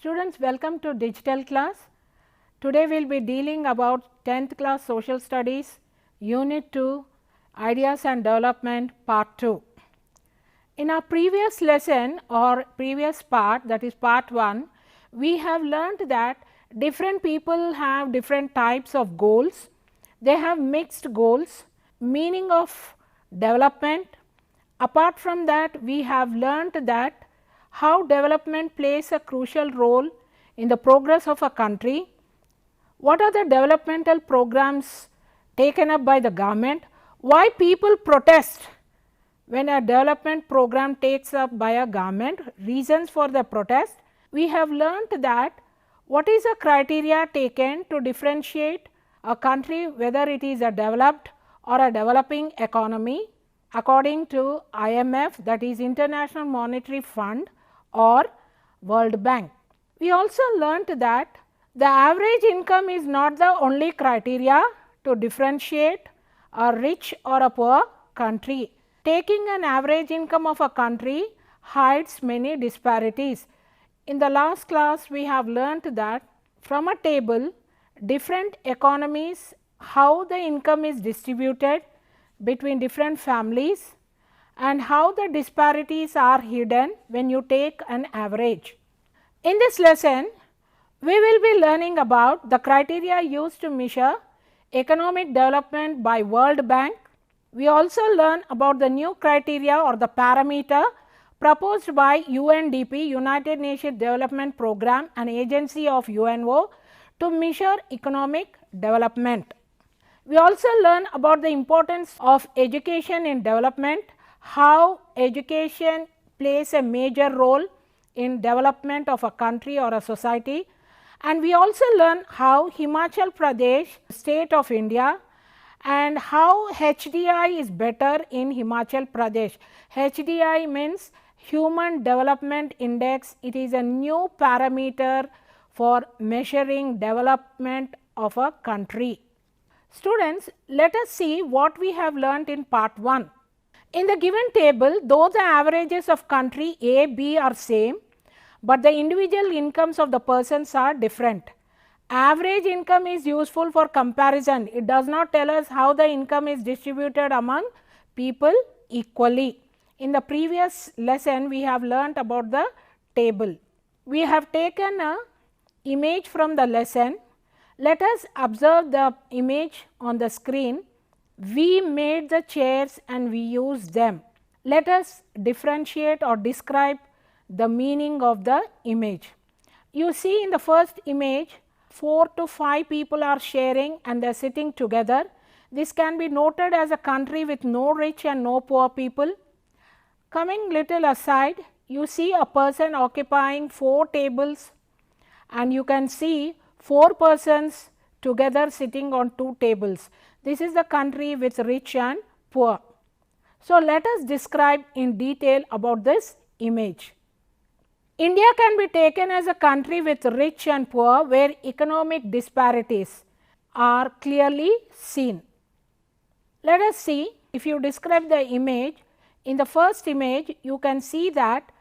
Students, welcome to digital class. Today we will be dealing about 10th class social studies unit 2 ideas and development part 2. In our previous lesson or previous part, that is part 1, we have learnt that different people have different types of goals. They have mixed goals, meaning of development. Apart from that, we have learnt that how development plays a crucial role in the progress of a country. What are the developmental programs taken up by the government? Why people protest when a development program takes up by a government? Reasons for the protest. We have learnt that what is the criteria taken to differentiate a country whether it is a developed or a developing economy according to IMF, that is International Monetary Fund, or World Bank. We also learnt that the average income is not the only criteria to differentiate a rich or a poor country. Taking an average income of a country hides many disparities. In the last class, we have learnt that from a table, different economies, how the income is distributed between different families and how the disparities are hidden when you take an average. In this lesson, we will be learning about the criteria used to measure economic development by World Bank. We also learn about the new criteria or the parameter proposed by UNDP, United Nations Development Programme, an agency of UNO, to measure economic development. We also learn about the importance of education in development, how education plays a major role in development of a country or a society, and we also learn how Himachal Pradesh, state of India, and how HDI is better in Himachal Pradesh. HDI means Human Development Index. It is a new parameter for measuring development of a country. Students, let us see what we have learnt in part 1. In the given table, though the averages of country A, B are same, but the individual incomes of the persons are different. Average income is useful for comparison. It does not tell us how the income is distributed among people equally. In the previous lesson, we have learnt about the table. We have taken a image from the lesson. Let us observe the image on the screen. We made the chairs and we used them. Let us differentiate or describe the meaning of the image. You see in the first image, 4 to 5 people are sharing and they are sitting together. This can be noted as a country with no rich and no poor people. Coming little aside, you see a person occupying 4 tables and you can see 4 persons together sitting on 2 tables. This is the country with rich and poor. So, let us describe in detail about this image. India can be taken as a country with rich and poor where economic disparities are clearly seen. Let us see, if you describe the image, in the first image you can see that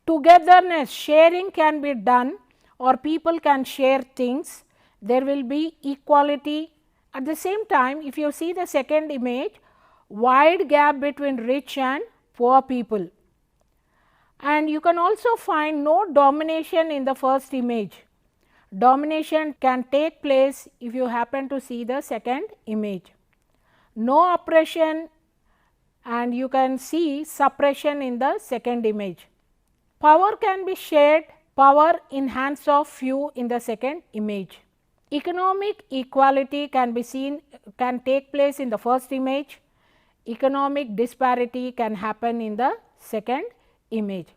togetherness, sharing can be done or people can share things. There will be equality. At the same time, if you see the second image, wide gap between rich and poor people. And you can also find no domination in the first image. Domination can take place if you happen to see the second image. No oppression, and you can see suppression in the second image. Power can be shared, power in hands of few in the second image. Economic equality can be seen, can take place in the first image. Economic disparity can happen in the second image.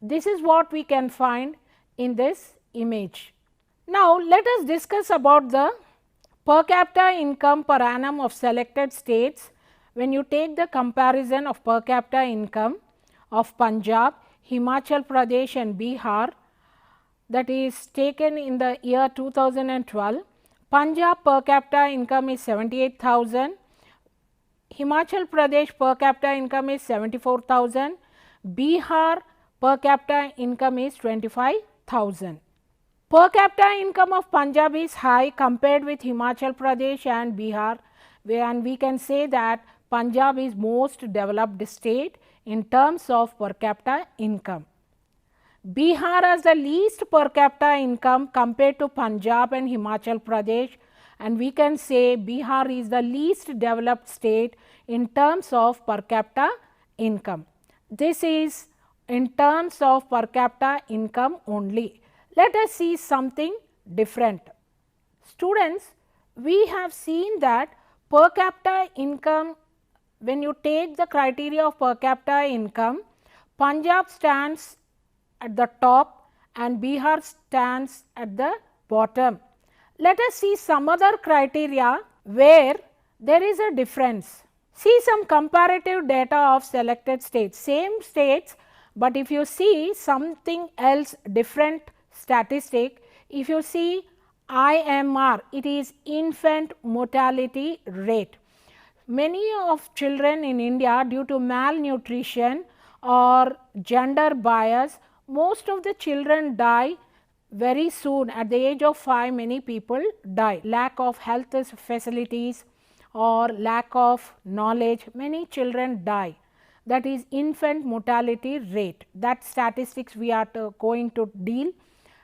This is what we can find in this image. Now, let us discuss about the per capita income per annum of selected states. When you take the comparison of per capita income of Punjab, Himachal Pradesh and Bihar, that is taken in the year 2012, Punjab per capita income is 78,000, Himachal Pradesh per capita income is 74,000, Bihar per capita income is 25,000. Per capita income of Punjab is high compared with Himachal Pradesh and Bihar, and we can say that Punjab is most developed state in terms of per capita income. Bihar has the least per capita income compared to Punjab and Himachal Pradesh, and we can say Bihar is the least developed state in terms of per capita income. This is in terms of per capita income only. Let us see something different. Students, we have seen that per capita income, when you take the criteria of per capita income, Punjab stands at the top and Bihar stands at the bottom. Let us see some other criteria where there is a difference. See some comparative data of selected states, same states, but if you see something else different statistic, if you see IMR, it is infant mortality rate. Many of children in India, due to malnutrition or gender bias, most of the children die very soon. At the age of 5, many people die. Lack of health facilities or lack of knowledge, many children die. That is infant mortality rate. That statistics we are going to deal.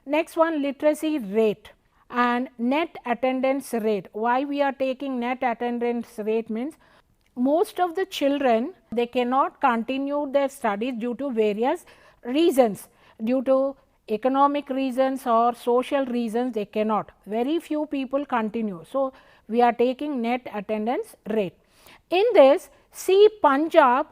Next one, literacy rate and net attendance rate. Why we are taking net attendance rate means most of the children, they cannot continue their studies due to various reasons, due to economic reasons or social reasons they cannot. Very few people continue. So, we are taking net attendance rate. In this, see Punjab,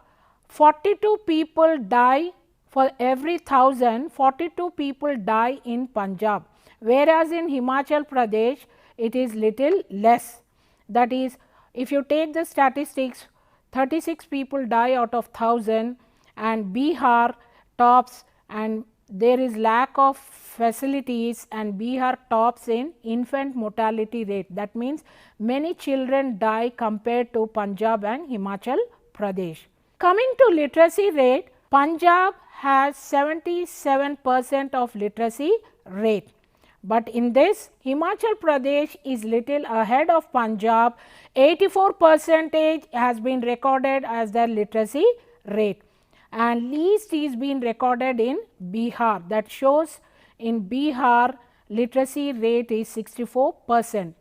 42 people die for every 1000, 42 people die in Punjab, whereas in Himachal Pradesh it is little less. That is, if you take the statistics, 36 people die out of 1000 and Bihar tops, and there is lack of facilities and Bihar tops in infant mortality rate. That means many children die compared to Punjab and Himachal Pradesh. Coming to literacy rate, Punjab has 77% of literacy rate, but in this Himachal Pradesh is little ahead of Punjab. 84% has been recorded as their literacy rate, and least is been recorded in Bihar. That shows in Bihar literacy rate is 64%.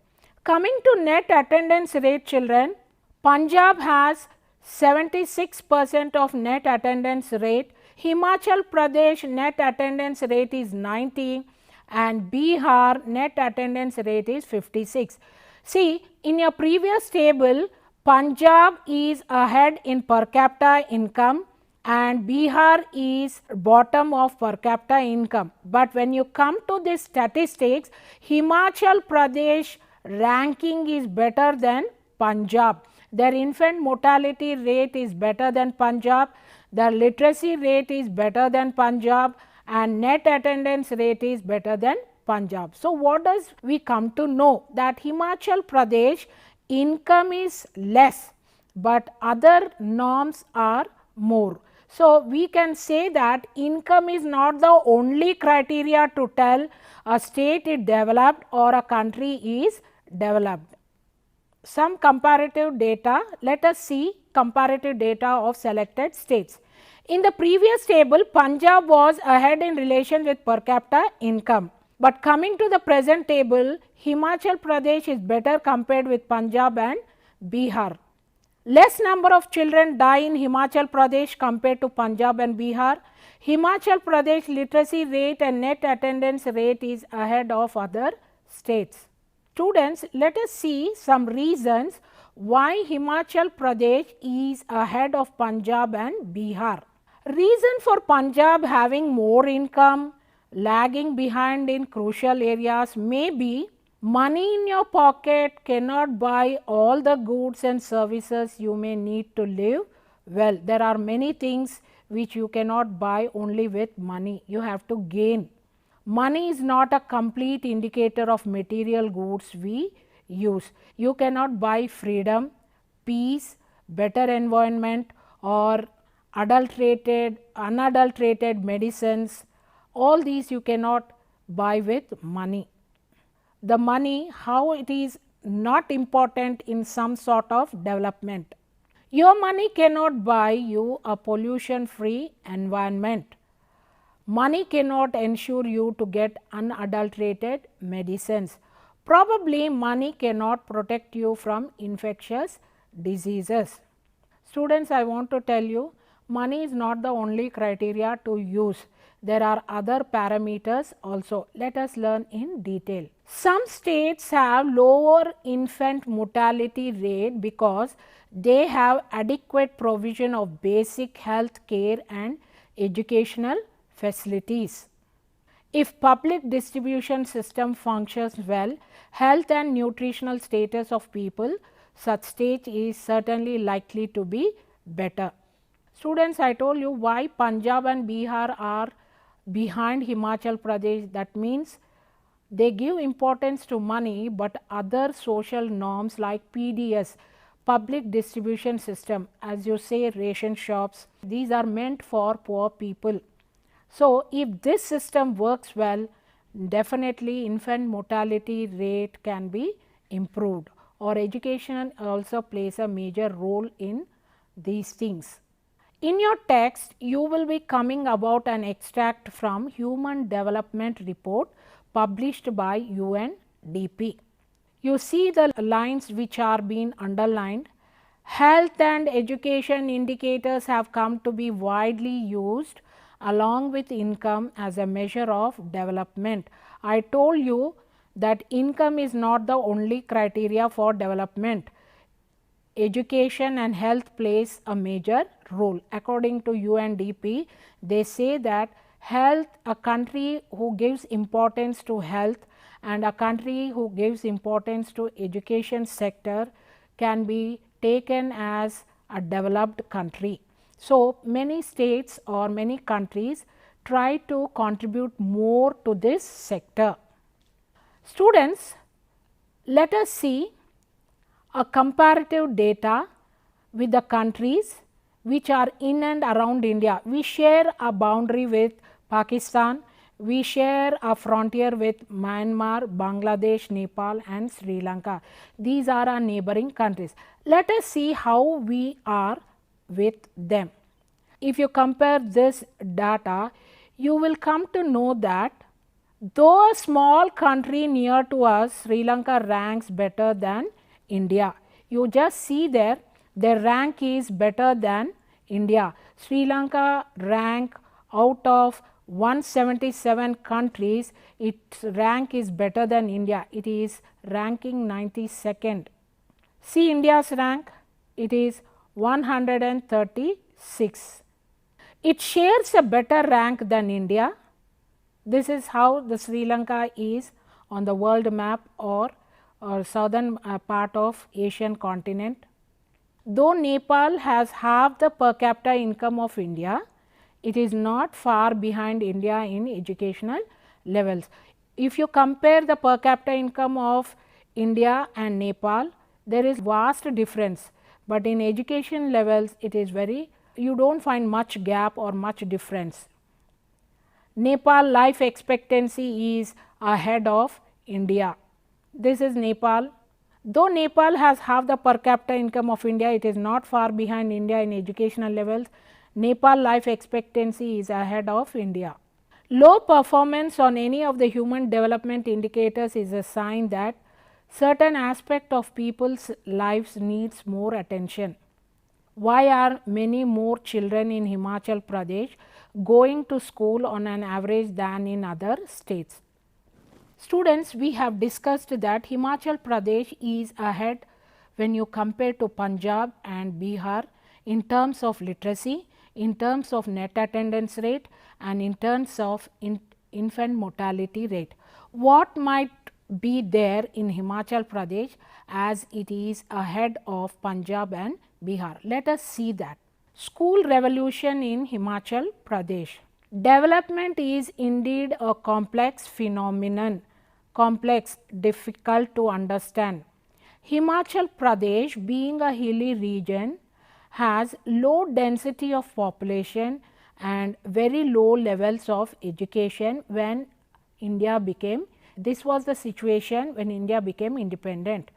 Coming to net attendance rate, children, Punjab has 76% of net attendance rate, Himachal Pradesh net attendance rate is 90 and Bihar net attendance rate is 56. See, in your previous table, Punjab is ahead in per capita income and Bihar is bottom of per capita income. But when you come to this statistics, Himachal Pradesh ranking is better than Punjab. Their infant mortality rate is better than Punjab, their literacy rate is better than Punjab and net attendance rate is better than Punjab. So, what does we come to know? That Himachal Pradesh income is less, but other norms are more. So, we can say that income is not the only criteria to tell a state is developed or a country is developed. Some comparative data, let us see comparative data of selected states. In the previous table, Punjab was ahead in relation with per capita income, but coming to the present table, Himachal Pradesh is better compared with Punjab and Bihar. Less number of children die in Himachal Pradesh compared to Punjab and Bihar. Himachal Pradesh literacy rate and net attendance rate is ahead of other states. Students, let us see some reasons why Himachal Pradesh is ahead of Punjab and Bihar. Reason for Punjab having more income, lagging behind in crucial areas may be money in your pocket cannot buy all the goods and services you may need to live well. There are many things which you cannot buy only with money, you have to gain. Money is not a complete indicator of material goods we use. You cannot buy freedom, peace, better environment or unadulterated medicines. All these you cannot buy with money. The money, how it is not important in some sort of development. Your money cannot buy you a pollution free environment. Money cannot ensure you to get unadulterated medicines. Probably money cannot protect you from infectious diseases. Students, I want to tell you, money is not the only criteria to use. There are other parameters also. Let us learn in detail. Some states have lower infant mortality rate because they have adequate provision of basic health care and educational facilities. If public distribution system functions well, health and nutritional status of people, such state is certainly likely to be better. Students, I told you why Punjab and Bihar are behind Himachal Pradesh. That means they give importance to money, but other social norms like PDS, public distribution system, as you say, ration shops, these are meant for poor people. So, if this system works well, definitely infant mortality rate can be improved, or education also plays a major role in these things. In your text, you will be coming about an extract from Human Development Report published by UNDP. You see the lines which are being underlined. Health and education indicators have come to be widely used along with income as a measure of development. I told you that income is not the only criteria for development. Education and health plays a major role. According to UNDP, they say that health, a country who gives importance to health and a country who gives importance to education sector can be taken as a developed country. So, many states or many countries try to contribute more to this sector. Students, let us see a comparative data with the countries which are in and around India. We share a boundary with Pakistan, we share a frontier with Myanmar, Bangladesh, Nepal and Sri Lanka. These are our neighboring countries. Let us see how we are with them. If you compare this data, you will come to know that though a small country near to us, Sri Lanka ranks better than India. You just see there, their rank is better than India. Sri Lanka rank out of 177 countries, its rank is better than India. It is ranking 92nd. See India's rank, it is 136. It shares a better rank than India. This is how the Sri Lanka is on the world map or southern part of Asian continent. Though Nepal has half the per capita income of India, it is not far behind India in educational levels. If you compare the per capita income of India and Nepal, there is vast difference, but in education levels it is very, you do not find much gap or much difference. Nepal life expectancy is ahead of India. This is Nepal. Though Nepal has half the per capita income of India, it is not far behind India in educational levels. Nepal life expectancy is ahead of India. Low performance on any of the human development indicators is a sign that certain aspect of people's lives needs more attention. Why are many more children in Himachal Pradesh going to school on an average than in other states? Students, we have discussed that Himachal Pradesh is ahead when you compare to Punjab and Bihar in terms of literacy, in terms of net attendance rate and in terms of infant mortality rate. What might be there in Himachal Pradesh as it is ahead of Punjab and Bihar? Let us see that. School revolution in Himachal Pradesh. Development is indeed a complex phenomenon, difficult to understand. Himachal Pradesh, being a hilly region, has low density of population and very low levels of education when this was the situation when India became independent.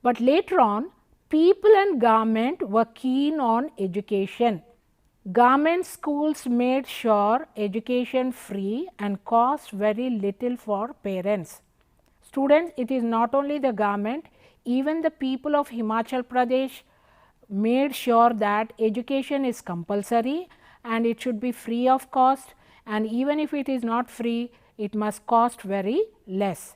But later on, people and government were keen on education. Government schools made sure education free and cost very little for parents. Students, it is not only the government, even the people of Himachal Pradesh made sure that education is compulsory and it should be free of cost, and even if it is not free, it must cost very less.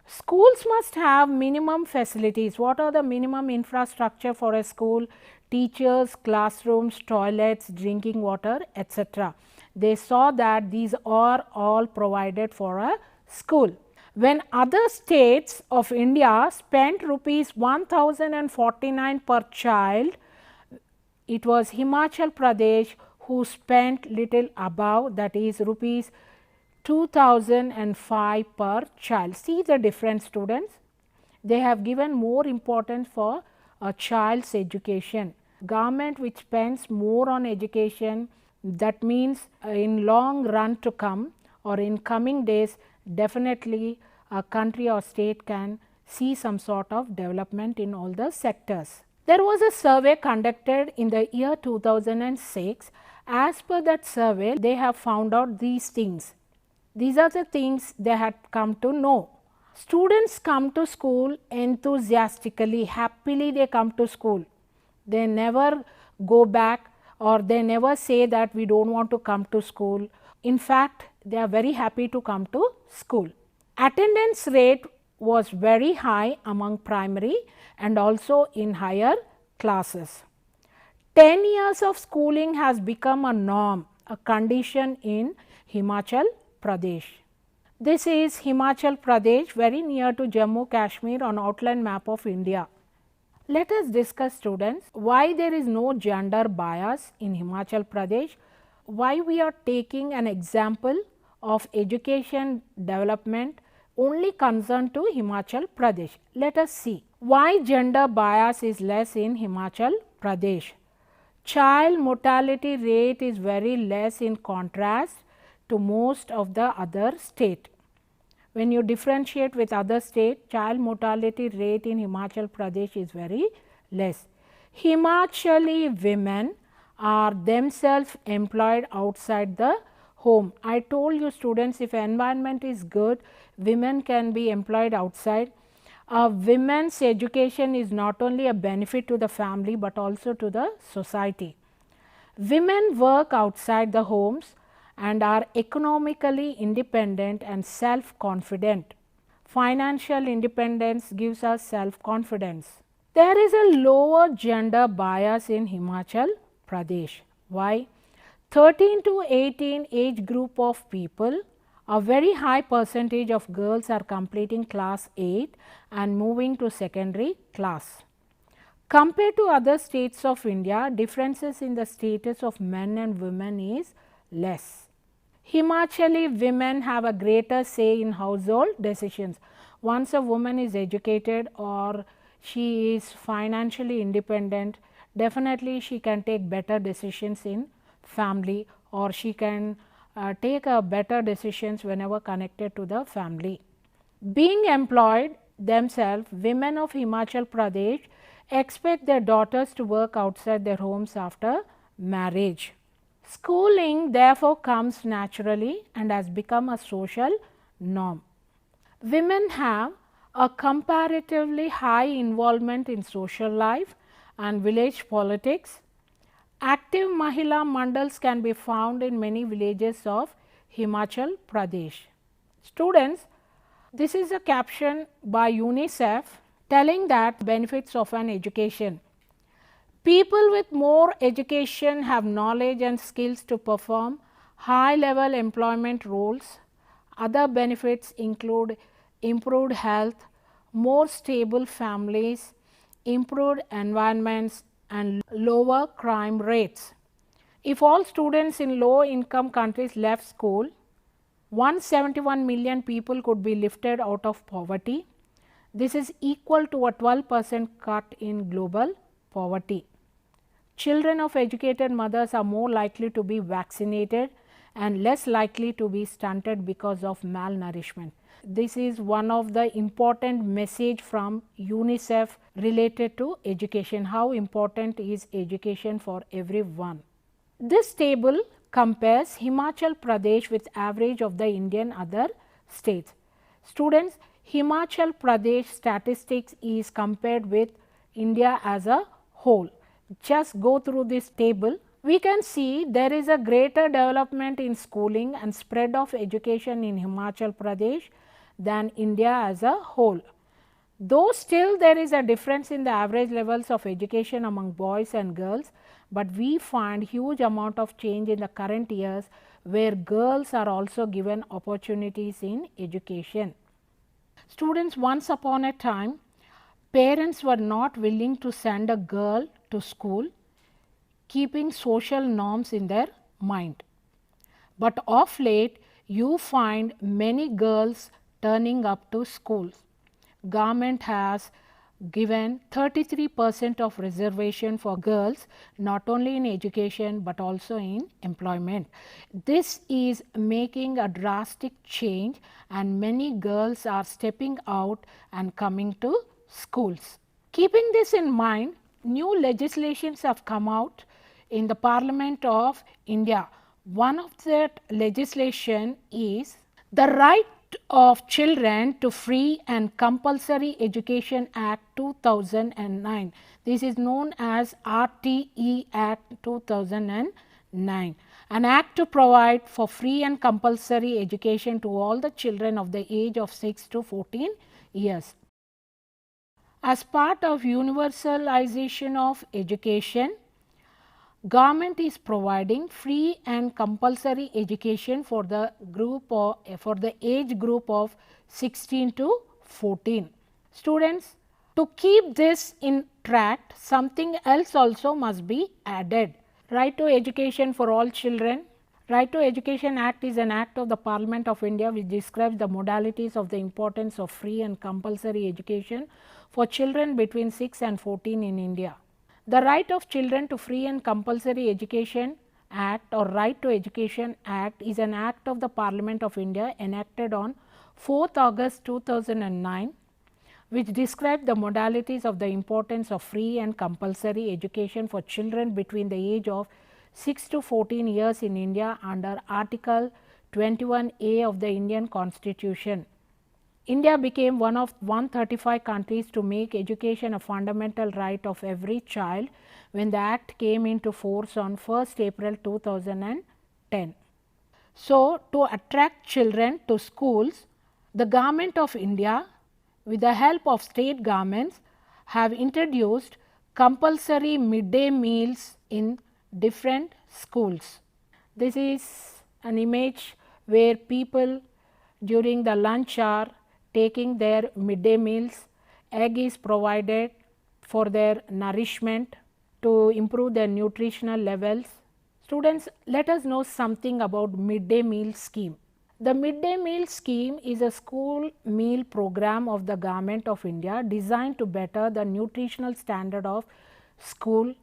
Schools must have minimum facilities. What are the minimum infrastructure for a school? Teachers, classrooms, toilets, drinking water, etc. They saw that these are all provided for a school. When other states of India spent rupees 1049 per child, it was Himachal Pradesh who spent little above, that is rupees 2005 per child. See the difference, students. They have given more importance for a child's education. Government which spends more on education, that means in long run to come or in coming days, definitely a country or state can see some sort of development in all the sectors. There was a survey conducted in the year 2006. As per that survey, they have found out these things. These are the things they had come to know. Students come to school enthusiastically, happily they come to school. They never go back or they never say that we do not want to come to school. In fact, they are very happy to come to school. Attendance rate was very high among primary and also in higher classes. 10 years of schooling has become a norm, a condition in Himachal Pradesh. This is Himachal Pradesh, very near to Jammu Kashmir on outline map of India. Let us discuss, students, why there is no gender bias in Himachal Pradesh, why we are taking an example of education development only concerned to Himachal Pradesh. Let us see why gender bias is less in Himachal Pradesh. Child mortality rate is very less in contrast to most of the other state. When you differentiate with other state, child mortality rate in Himachal Pradesh is very less. Himachali women are themselves employed outside the home. I told you, students, if environment is good, women can be employed outside. Women's education is not only a benefit to the family, but also to the society. Women work outside the homes and are economically independent and self-confident. Financial independence gives us self-confidence. There is a lower gender bias in Himachal Pradesh. Why? 13 to 18 age group of people, a very high percentage of girls are completing class 8 and moving to secondary class. Compared to other states of India, differences in the status of men and women is less. Himachali women have a greater say in household decisions. Once a woman is educated or she is financially independent, definitely she can take better decisions in family, or she can take better decisions whenever connected to the family. Being employed themselves, women of Himachal Pradesh expect their daughters to work outside their homes after marriage. Schooling therefore comes naturally and has become a social norm. Women have a comparatively high involvement in social life and village politics. Active Mahila Mandals can be found in many villages of Himachal Pradesh. Students, this is a caption by UNICEF telling that benefits of an education. People with more education have knowledge and skills to perform high level employment roles. Other benefits include improved health, more stable families, improved environments and lower crime rates. If all students in low income countries left school, 171 million people could be lifted out of poverty. This is equal to a 12% cut in global poverty. Children of educated mothers are more likely to be vaccinated and less likely to be stunted because of malnourishment. This is one of the important message from UNICEF related to education, how important is education for everyone. This table compares Himachal Pradesh with average of the Indian other states. Students, Himachal Pradesh statistics is compared with India as a whole. Just go through this table. We can see there is a greater development in schooling and spread of education in Himachal Pradesh than India as a whole. Though still there is a difference in the average levels of education among boys and girls, but we find huge amount of change in the current years where girls are also given opportunities in education. Students, once upon a time, parents were not willing to send a girl to school, keeping social norms in their mind. But of late, you find many girls turning up to schools. Government has given 33% of reservation for girls, not only in education but also in employment. This is making a drastic change and many girls are stepping out and coming to schools. Keeping this in mind, new legislations have come out in the Parliament of India. One of that legislation is the Right of Children to Free and Compulsory Education Act 2009. This is known as RTE Act 2009, an act to provide for free and compulsory education to all the children of the age of 6 to 14 years. As part of universalization of education, government is providing free and compulsory education for the age group of 16 to 14. Students, to keep this in track, something else also must be added. Right to education for all children. Right to Education Act is an act of the Parliament of India which describes the modalities of the importance of free and compulsory education for children between 6 and 14 in India. The Right of Children to Free and Compulsory Education Act or Right to Education Act is an act of the Parliament of India enacted on 4th August 2009, which describes the modalities of the importance of free and compulsory education for children between the age of 6 to 14 years in India under Article 21A of the Indian Constitution. India became one of 135 countries to make education a fundamental right of every child when the act came into force on 1st April 2010. So, to attract children to schools, the Government of India with the help of state governments have introduced compulsory midday meals in different schools. This is an image where people during the lunch hour taking their midday meals, egg is provided for their nourishment to improve their nutritional levels. Students, let us know something about midday meal scheme. The midday meal scheme is a school meal program of the Government of India designed to better the nutritional standard of school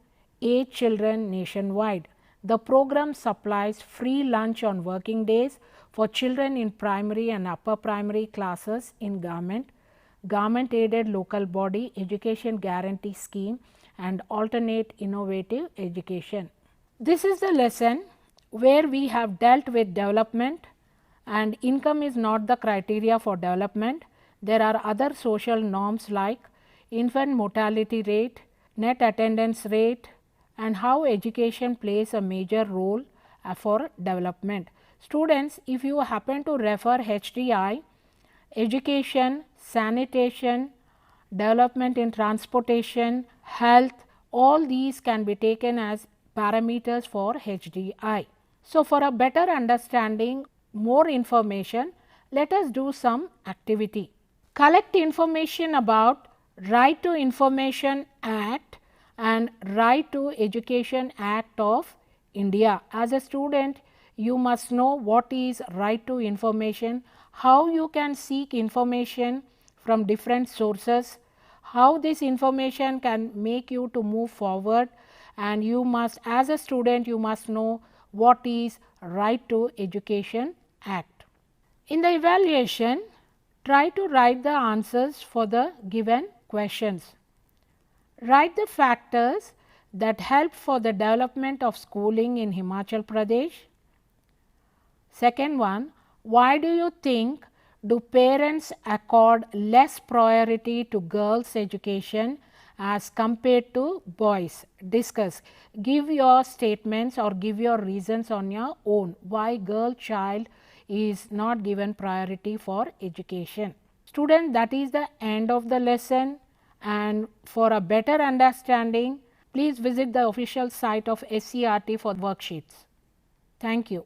age children nationwide. The program supplies free lunch on working days for children in primary and upper primary classes in government aided local body education guarantee scheme and alternate innovative education. This is the lesson where we have dealt with development, and income is not the criteria for development. There are other social norms like infant mortality rate, net attendance rate, and how education plays a major role for development. Students, if you happen to refer HDI, education, sanitation, development in transportation, health, all these can be taken as parameters for HDI. So, for a better understanding, more information, let us do some activity. Collect information about Right to Information Act and Right to Education Act of India. As a student, you must know what is right to information, how you can seek information from different sources, how this information can make you to move forward, and you must, as a student, you must know what is Right to Education Act. In the evaluation, try to write the answers for the given questions. Write the factors that help for the development of schooling in Himachal Pradesh. Second one, why do you think do parents accord less priority to girls' education as compared to boys? Discuss. Give your statements or give your reasons on your own why girl child is not given priority for education. Student, that is the end of the lesson, and for a better understanding, please visit the official site of SCRT for worksheets. Thank you.